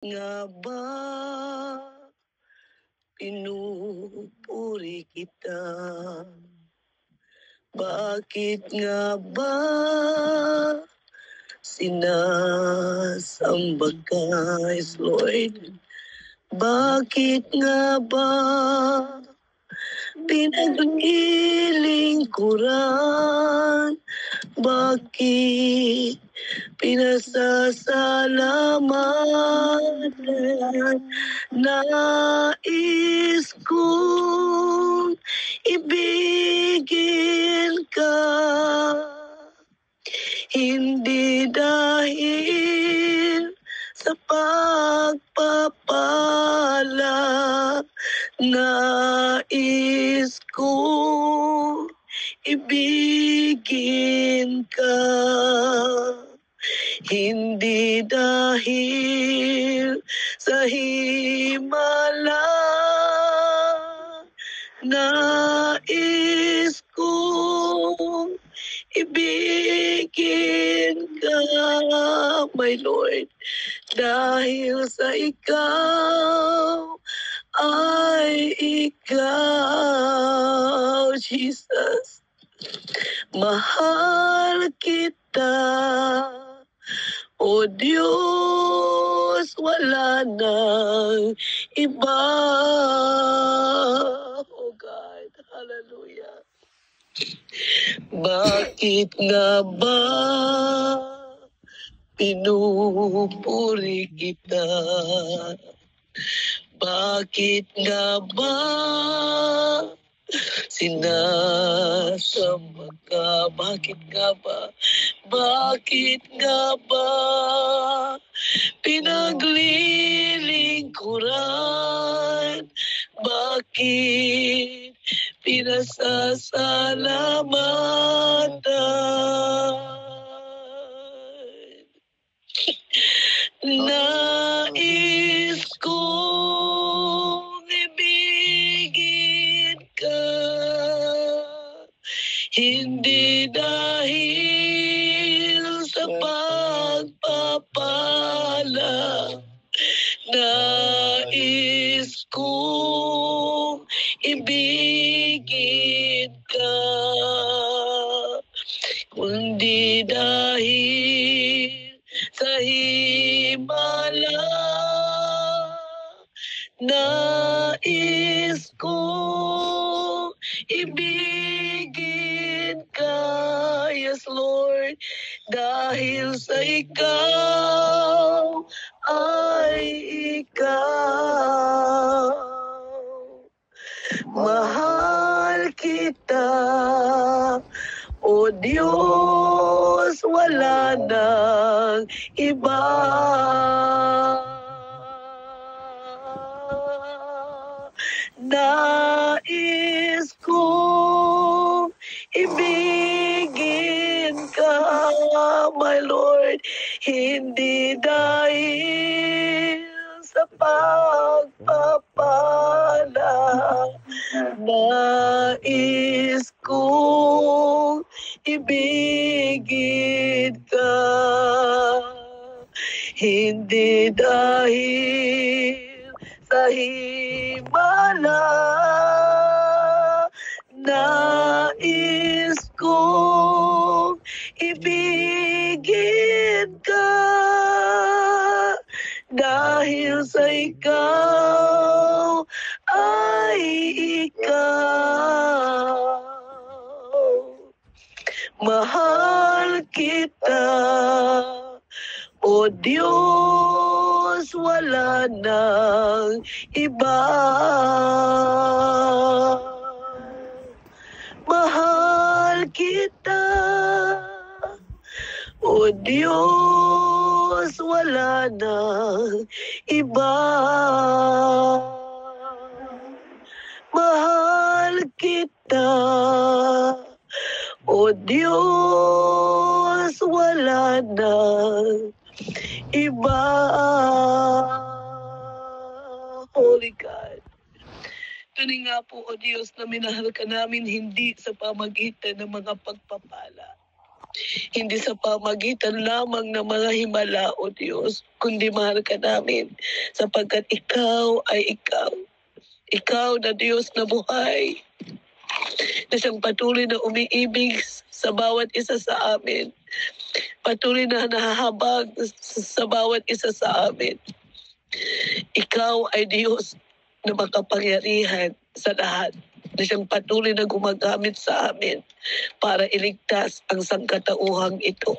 Nga ba pinupuri kita? Bakit nga ba sinasamba ka, yes, Lord? Bakit nga ba pinaglilingkuran? Bakit pinasasalamatan? Nais kong ibigin ka, hindi dahil sa pagpapala. Nais kong ibigin ka, hindi dahil sa himala. Nais kong ibigin ka, my Lord, dahil sa ikaw ay ikaw, Jesus. Mahal kita, O Diyos, wala nang iba. Oh God, hallelujah. Bakit nga ba pinupuri kita? Bakit nga ba sinasamba ka? Bakit nga ba? Bakit nga ba pinaglilingkuran? Bakit pinasasalamatan? Nais kong ibigin ka, hindi dahil sa pagpapala. Nais kong ibigin ka, kundi dahil sa himala. Nais kong ibigin ka, yes Lord, dahil sa ikaw ay ikaw. Mahal kita, O Diyos, wala nang iba. Nais kong ibigin ka, my Lord, hindi dahil sa pagpapala. Nais kong ibigin ka, hindi dahil sa himala. Nais kong ibigin ka, dahil sa ikaw ay ikaw. Mahal kita, O Diyos, wala nang iba. Mahal kita, O Diyos, wala nang iba. Mahal kita, O Diyos, wala nang iba. Holy God. Tunay nga po, O Diyos, na minahal ka namin hindi sa pamagitan ng mga pagpapala, Hindi sa pamagitan lamang ng mga himala, O Diyos, kundi mahal ka namin sapagkat ikaw ay ikaw. Ikaw na Diyos na buhay, na siyang patuloy na umiibig sa bawat isa sa amin. Patuloy na nahahabag sa bawat isa sa amin. Ikaw ay Diyos na makapangyarihan sa lahat, na siyang patuloy na gumagamit sa amin para iligtas ang sangkatauhang ito.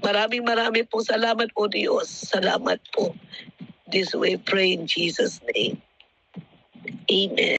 Maraming pong salamat po, Diyos. Salamat po. This way pray in Jesus' name. Amen.